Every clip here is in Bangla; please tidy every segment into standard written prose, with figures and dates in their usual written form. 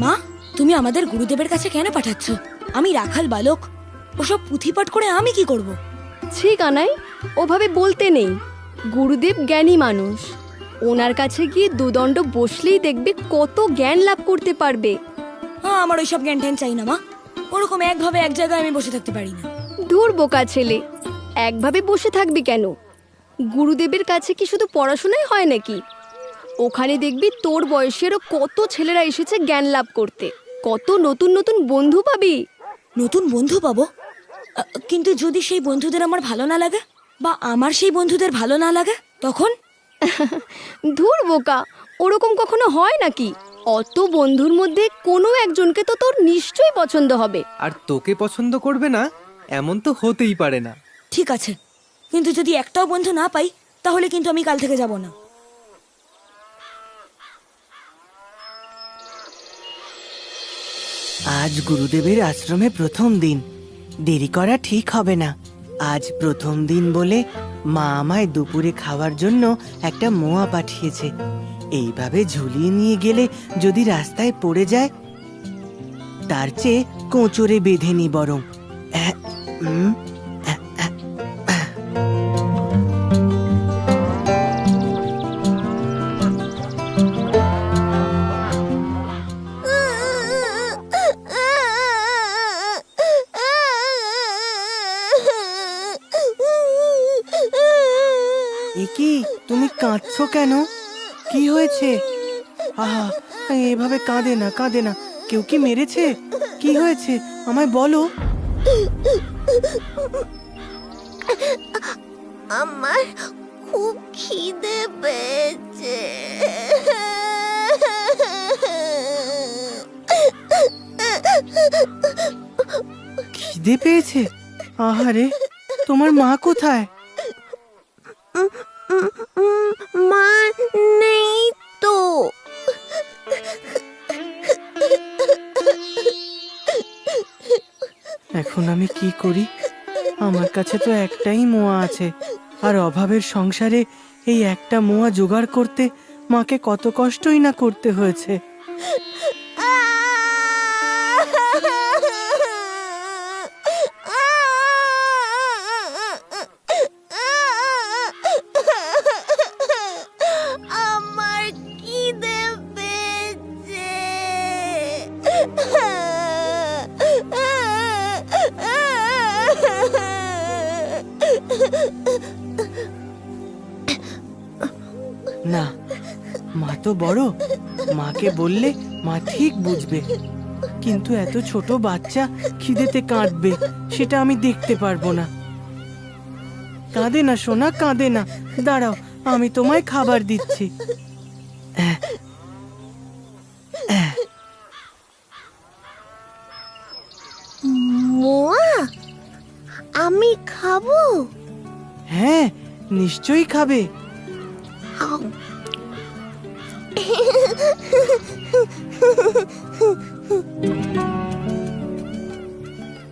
মা, তুমি আমাদের গুরুদেবের কাছে কেন পাঠাচ্ছ? আমি রাখাল বালক, ওসব পুঁথিপাঠ করে আমি কি করব? ছি কানাই, ওভাবে বলতে নেই। গুরুদেব জ্ঞানী মানুষ, ওনার কাছে গিয়ে দুদণ্ড বসলেই দেখবে কত জ্ঞান লাভ করতে পারবে। হ্যাঁ, আমার ওইসব জ্ঞান ট্যান চাই না মা। ওরকম একভাবে এক জায়গায় আমি বসে থাকতে পারি না। ধুর বোকা ছেলে, একভাবে বসে থাকবি কেন? গুরুদেবের কাছে কি শুধু পড়াশোনাই হয় নাকি? ওখানে দেখবি তোর বয়সেরও কত ছেলেরা এসেছে জ্ঞান লাভ করতে, কত নতুন নতুন বন্ধু পাবি। নতুন বন্ধু পাবো? কিন্তু যদি সেই বন্ধুদের আমার ভালো না লাগে, বা আমার সেই বন্ধুদের ভালো না লাগে, তখন? ধুর বোকা, ওরকম কখনো হয় নাকি? অত বন্ধুর মধ্যে কোনো একজনকে তো তোর নিশ্চয়ই পছন্দ হবে। আর তোকে পছন্দ করবে না এমন তো হতেই পারে না। ঠিক আছে, কিন্তু যদি একটাও বন্ধু না পাই, তাহলে কিন্তু আমি কাল থেকে যাব না। আজ গুরুদেবের আশ্রমে প্রথম দিন, দেরি করা ঠিক হবে না। আজ প্রথম দিন বলে মা আমায় দুপুরে খাওয়ার জন্য একটা মোয়া পাঠিয়েছে। এইভাবে ঝুলিয়ে নিয়ে গেলে যদি রাস্তায় পড়ে যায়, তার চেয়ে কোঁচড়ে বেঁধে নি বরং। আহ, উম, আহ, আহ, আহ। এ কি, তুমি কাঁদছো কেন? কি হয়েছে? আহা, এভাবে কাঁদে না, কাঁদে না। কেউ কি মেরেছে? কি হয়েছে আমায় বলো। আমার খুব খিদে পেয়েছে। খিদে পেয়েছে? আহারে, তোমার মা কোথায়? মা নেই তো। এখন আমি কি করি? আমার কাছে তো একটাই মোয়া আছে, আর অভাবের সংসারে এই একটা মোয়া জোগাড় করতে মাকে কত কষ্টই না করতে হয়েছে। আমার খিদে পেয়েছে। না, মা তো বড়, মাকে বললে মা ঠিক বুঝবে। কিন্তু এত ছোট বাচ্চা খিদেতে কাঁদবে, সেটা আমি দেখতে পারবো না। কাঁদে না সোনা, কাঁদে না। দাঁড়াও, আমি তোমায় খাবার দিচ্ছি। মোয়া আমি খাবো? হ্যাঁ, নিশ্চয়ই খাবে।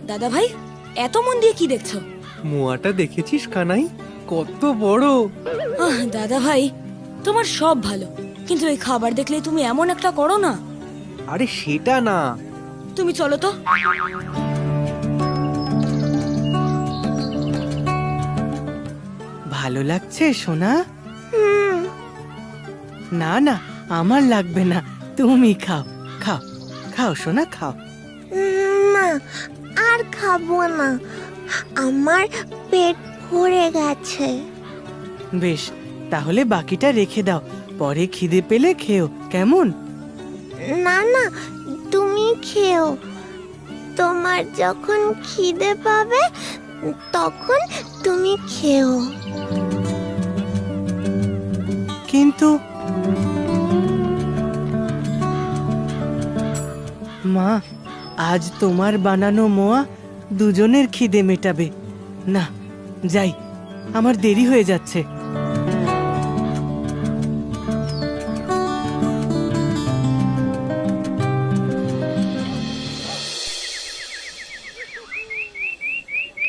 দাদা ভাই, এত মন দিয়ে কি দেখছো? মোয়াটা দেখেছিস কানাই, কত বড়। দাদা ভাই, তোমার সব ভালো, কিন্তু এই খাবার দেখলে তুমি এমন একটা করো না। আরে সেটা না, তুমি চলো তো। ভালো লাগছে সোনা? না না, আমার লাগবে না, তুমি খাও। খাও খাও সোনা, খাও। না, আর খাবো না, আমার পেট ভরে গেছে। বেশ, তাহলে বাকিটা রেখে দাও, পরে খিদে পেলে খেও, কেমন? না না, তুমি খেও। তোমার যখন খিদে পাবে তখন তুমি খেও। কিন্তু মা, আজ তোমার বানানো মোয়া দুজনের খিদে মেটাবে না। যাই, আমার দেরি হয়ে যাচ্ছে।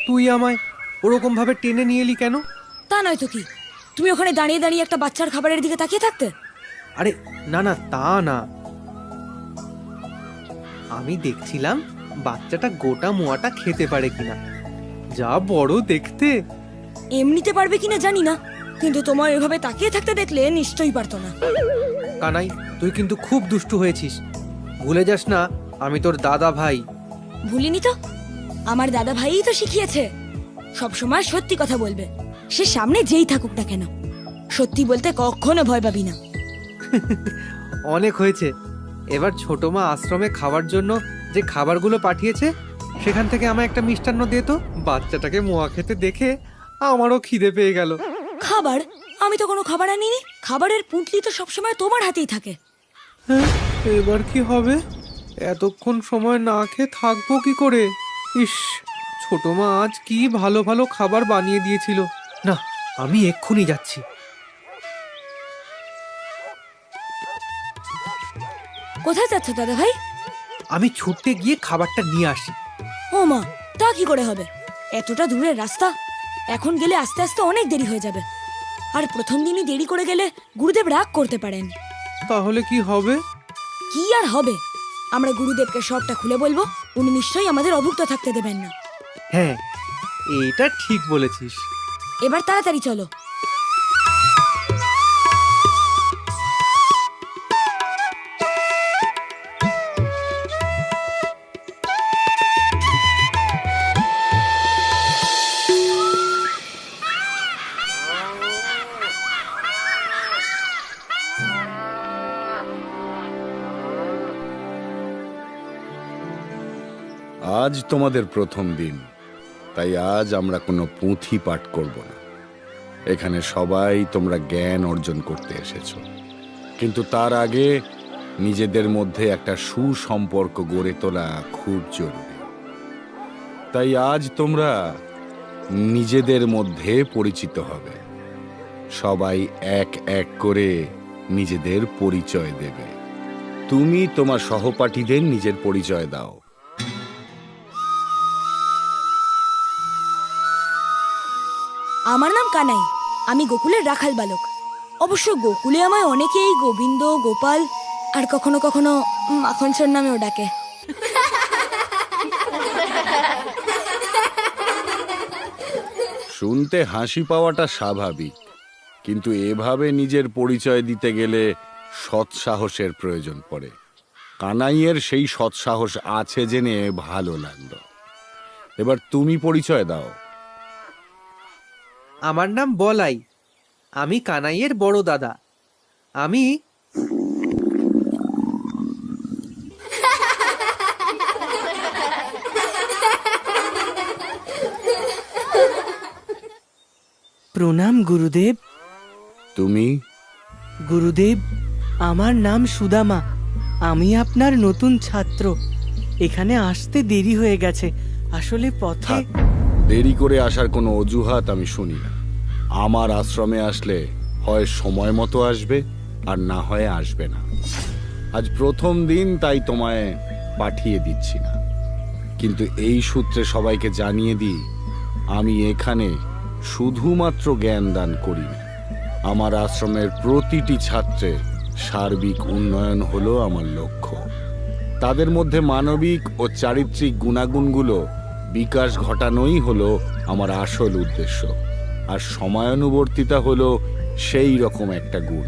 তুই আমায় ওরকম ভাবে টেনে নিয়ে এলি কেন? তা নয় তো কি, তুমি ওখানে দাঁড়িয়ে দাঁড়িয়ে একটা বাচ্চার খাবারের দিকে তাকিয়ে থাকতে? আরে না না, তা না, আমি দেখছিলাম বাচ্চাটা গোটা মোয়াটা খেতে পারে কিনা। যা বড় দেখতে। এমনিতে পারবে কিনা জানি না, কিন্তু তোমার এভাবে তাকিয়ে থাকতে দেখলে নিশ্চয়ই পারতো না। কানাই, তুই কিন্তু খুব দুষ্টু হয়েছিস। ভুলে যাস না আমি তোর দাদা ভাই। ভুলিনি তো, আমার দাদা ভাইই তো শিখিয়েছে সবসময় সত্যি কথা বলবে, সে সামনে যেই থাকুক না কেন। সত্যি বলতে কখনো ভয় পাবি না। অনেক হয়েছে। এবার ছোট মা আশ্রমে খাওয়ার জন্য যে খাবারগুলো পাঠিয়েছে সেখান থেকে আমায় একটা মিষ্টান্ন দিয়ে তো। বাচ্চাটাকে মোয়া খেতে দেখে আমারও খিদে পেয়ে গেল। খাবার? আমি তো কোনো খাবার আনিনি। খাবারের পুঁটলি তো সবসময় তোমার হাতেই থাকে। হ্যাঁ, এবার কি হবে? এতক্ষণ সময় না খেয়ে থাকবো কি করে? ইস, ছোট মা আজ কি ভালো ভালো খাবার বানিয়ে দিয়েছিল। না, আমি এক্ষুনি যাচ্ছি। কোথায় যাচ্ছ দাদা ভাই? আমি ছুটতে গিয়ে খাবারটা নিয়ে আসি। ও মা, তা কি করে হবে? এতটা দূরের রাস্তা, এখন গেলে আস্তে আস্তে অনেক দেরি হয়ে যাবে। আর প্রথম দিনই দেরি করে গেলে গুরুদেব রাগ করতে পারেন। তাহলে কি হবে? কি আর হবে, আমরা গুরুদেবকে সবটা খুলে বলবো। উনি নিশ্চয়ই আমাদের অভুক্ত থাকতে দেবেন না। হ্যাঁ, এটা ঠিক বলেছিস। এবার তাড়াতাড়ি চলো। আজ তোমাদের প্রথম দিন, তাই আজ আমরা কোনো পুঁথি পাঠ করব না। এখানে সবাই তোমরা জ্ঞান অর্জন করতে এসেছো, কিন্তু তার আগে নিজেদের মধ্যে একটা সুসম্পর্ক গড়ে তোলা খুব জরুরি। তাই আজ তোমরা নিজেদের মধ্যে পরিচিত হবে। সবাই এক এক করে নিজেদের পরিচয় দেবে। তুমি তোমার সহপাঠীদের নিজের পরিচয় দাও। আমার নাম কানাই, আমি গোকুলের রাখাল বালক। অবশ্য গোকুলে আমায় অনেকেই গোবিন্দ, গোপাল আর কখনো কখনো মাখন চোর নামেও ডাকে। শুনতে হাসি পাওয়াটা স্বাভাবিক, কিন্তু এভাবে নিজের পরিচয় দিতে গেলে সৎসাহসের প্রয়োজন পড়ে। কানাইয়ের সেই সৎসাহস আছে জেনে ভালো লাগলো। এবার তুমি পরিচয় দাও। আমার নাম বলাই, আমি কানাইয়ের বড় দাদা। আমি প্রণাম গুরুদেব। তুমি? গুরুদেব, আমার নাম সুদামা। আমি আপনার নতুন ছাত্র। এখানে আসতে দেরি হয়ে গেছে, আসলে পথে। থাক, দেরি করে আসার কোনো অজুহাত আমি শুনি না। আমার আশ্রমে আসলে হয় সময় মতো আসবে, আর না হয় আসবে না। আজ প্রথম দিন, তাই তোমায় পাঠিয়ে দিচ্ছি না। কিন্তু এই সূত্রে সবাইকে জানিয়ে দিই, আমি এখানে শুধুমাত্র জ্ঞান দান করি না। আমার আশ্রমের প্রতিটি ছাত্রের সার্বিক উন্নয়ন হলো আমার লক্ষ্য। তাদের মধ্যে মানবিক ও চারিত্রিক গুণাগুণগুলো বিকাশ ঘটানোই হলো আমার আসল উদ্দেশ্য। আর সময়ানুবর্তিতা হলো সেই রকম একটা গুণ।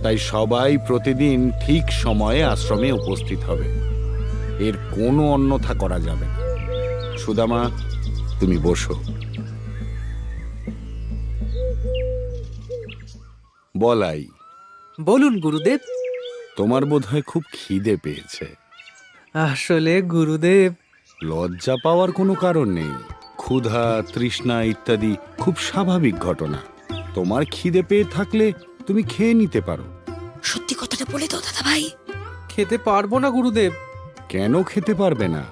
তাই সবাই প্রতিদিন ঠিক সময়ে আশ্রমে উপস্থিত হবে, এর কোনো অন্যথা করা যাবে না। সুদামা, তুমি বসো। বলাই, বলুন গুরুদেব। তোমার বোধহয় খুব খিদে পেয়েছে। আসলে গুরুদেব, লজ্জা পাওয়ার কোনো কারণ নেই। ক্ষুধা, তৃষ্ণা ইত্যাদি খুব স্বাভাবিক ঘটনা। তোমার খিদে পেয়ে থাকলে তুমি খেয়ে নিতে পারো। সত্যি কথাটা বলে দাও দাদা ভাই। খেতে পারবো না গুরুদেব। কেন খেতে পারবে না?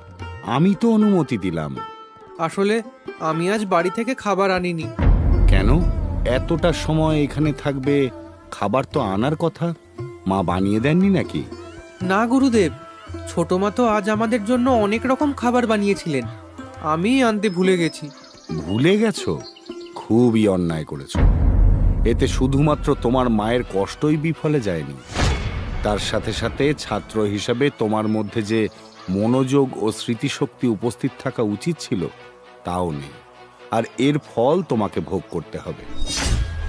আমি তো অনুমতি দিলাম। আসলে আমি আজ বাড়ি থেকে খাবার আনিনি। কেন? এতটা সময় এখানে থাকবে, খাবার তো আনার কথা। মা বানিয়ে দেননি নাকি? না গুরুদেব, ছোট মা তো আজ আমাদের জন্য অনেক রকম খাবার বানিয়েছিলেন, আমি আনতে ভুলে গেছি। ভুলে গেছো? খুবই অন্যায় করেছো। এতে শুধুমাত্র তোমার মায়ের কষ্টই বিফলে যায়নি, তার সাথে সাথে ছাত্র হিসাবে তোমার মধ্যে যে মনোযোগ ও স্মৃতিশক্তি উপস্থিত থাকা উচিত ছিল তাও নেই। আর এর ফল তোমাকে ভোগ করতে হবে।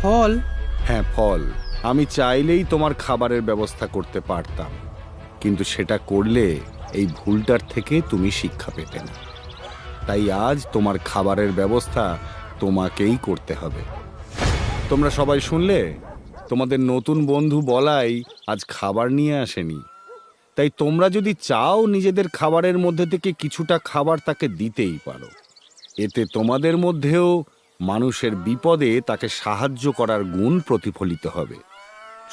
ফল? হ্যাঁ, ফল। আমি চাইলেই তোমার খাবারের ব্যবস্থা করতে পারতাম, কিন্তু সেটা করলে এই ভুলটার থেকে তুমি শিক্ষা পেতে না। তাই আজ তোমার খাবারের ব্যবস্থা তোমাকেই করতে হবে। তোমরা সবাই শুনলে, তোমাদের নতুন বন্ধু বলাই আজ খাবার নিয়ে আসেনি। তাই তোমরা যদি চাও নিজেদের খাবারের মধ্যে থেকে কিছুটা খাবার তাকে দিতেই পারো। এতে তোমাদের মধ্যেও মানুষের বিপদে তাকে সাহায্য করার গুণ প্রতিফলিত হবে,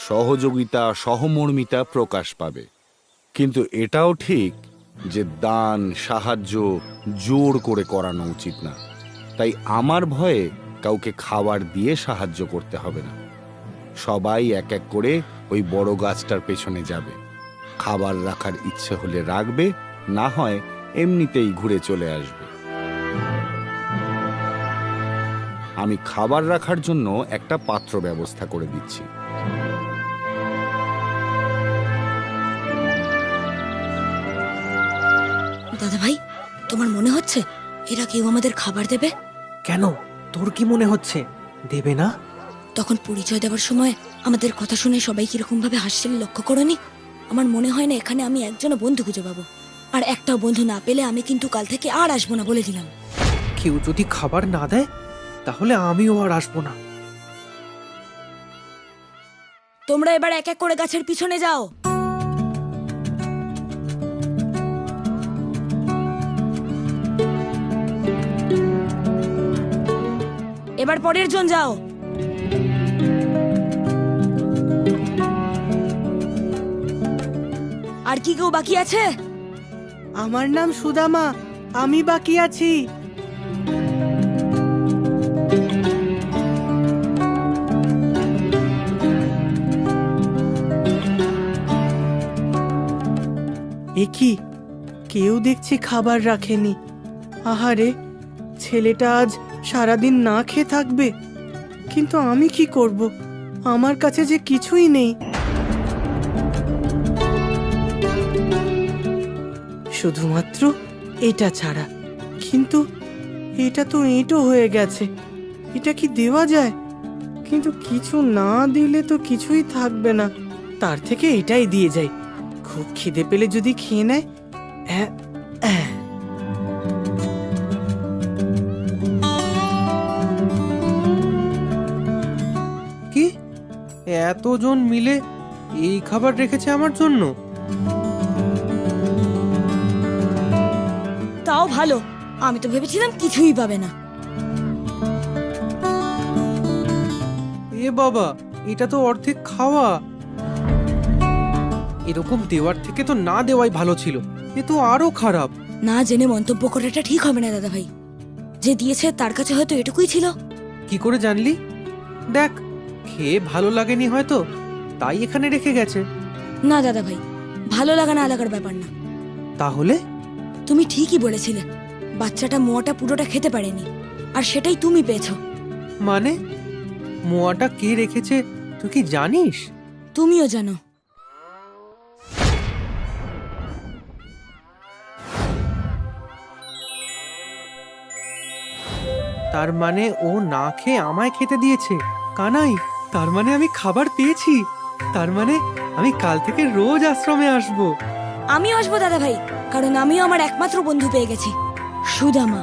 সহযোগিতা, সহমর্মিতা প্রকাশ পাবে। কিন্তু এটাও ঠিক যে দান, সাহায্য জোর করে করানো উচিত না। তাই আমার ভয়ে কাউকে খাবার দিয়ে সাহায্য করতে হবে না। সবাই এক এক করে ওই বড় গাছটার পেছনে যাবে। খাবার রাখার ইচ্ছে হলে রাখবে, না হয় এমনিতেই ঘুরে চলে আসবে। আমি খাবার রাখার জন্য একটা পাত্র ব্যবস্থা করে দিচ্ছি। দাদা ভাই, তোমার মনে হচ্ছে এরা কেউ আমাদের খাবার দেবে? কেন, তোর কি মনে হচ্ছে দেবে না? তখন পরিচয় দেওয়ার সময় আমাদের কথা শুনে সবাই কিরকম ভাবে হাসছিল লক্ষ্য করনি? আমার মনে হয় না এখানে আমি একজনও বন্ধু খুঁজে পাবো। আর একটাও বন্ধু না পেলে আমি কিন্তু কাল থেকে আর আসবো না বলে দিলাম। কেউ যদি খাবার না দেয় তাহলে আমিও আর আসবো না। তোমরা এবার এক এক করে গাছের পিছনে যাও। এবার পরের জন যাও। আর কি কেউ বাকি আছে? আমার নাম সুদামা, আমি বাকি আছি। এ কি, কেউ দেখছি খাবার রাখেনি। আহারে, ছেলেটা আজ সারাদিন না খেয়ে থাকবে। কিন্তু আমি কি করব? আমার কাছে যে কিছুই নেই। শুধুমাত্র এটা ছাড়া। কিন্তু এটা তো এঁটো হয়ে গেছে, এটা কি দেওয়া যায়? কিন্তু কিছু না দিলে তো কিছুই থাকবে না। তার থেকে এটাই দিয়ে যাই, খুব খিদে পেলে যদি খেয়ে নেয়। কি, এতজন মিলে এই খাবার রেখেছে আমার জন্য? তাও ভালো, আমি তো ভেবেছিলাম কিছুই পাবে না। এ বাবা, এটা তো অর্ধেক খাওয়া। এরকম দেওয়ার থেকে তো না দেওয়াই ভালো ছিল। এ তো আরো খারাপ। না জেনে মন্তব্য করাটা ঠিক হবে না দাদা ভাই। যে দিয়েছে তার কাছে হয়তো এটুকুই ছিল। কি করে জানলি? দেখ, খেয়ে ভালো লাগেনি হয়তো, তাই এখানে রেখে গেছে। না দাদা ভাই, ভালো লাগা না লাগার ব্যাপার না। তাহলে? তুমি ঠিকই বলেছিলে, বাচ্চাটা মোয়াটা পুরোটা খেতে পারেনি, আর সেটাই তুমি পেয়েছো। মানে মোয়াটা কে রেখেছে তুই কি জানিস? তুমিও জানো। তার মানে ও না খেয়ে আমায় খেতে দিয়েছে। কানাই, তার মানে আমি খাবার পেয়েছি। তার মানে আমি কাল থেকে রোজ আশ্রমে আসবো। আমিও আসবো দাদা ভাই, কারণ আমিও আমার একমাত্র বন্ধু পেয়ে গেছি, সুদামা।